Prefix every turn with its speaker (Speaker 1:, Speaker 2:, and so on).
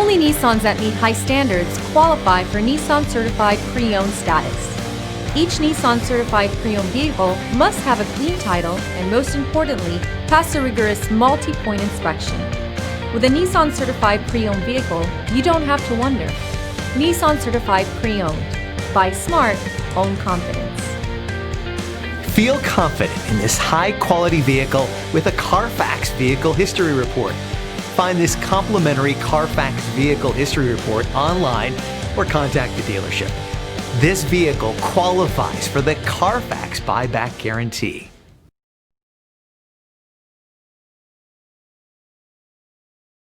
Speaker 1: Only Nissans that meet high standards qualify for Nissan Certified Pre-Owned status. Each Nissan Certified Pre-Owned vehicle must have a clean title and, most importantly, pass a rigorous multi-point inspection. With a Nissan Certified Pre-Owned vehicle, you don't have to wonder. Nissan Certified Pre-Owned. Buy smart, own confidence.
Speaker 2: Feel confident in this high-quality vehicle with a Carfax Vehicle History Report. Find this complimentary Carfax Vehicle History Report online or contact the dealership. This vehicle qualifies for the Carfax Buyback Guarantee.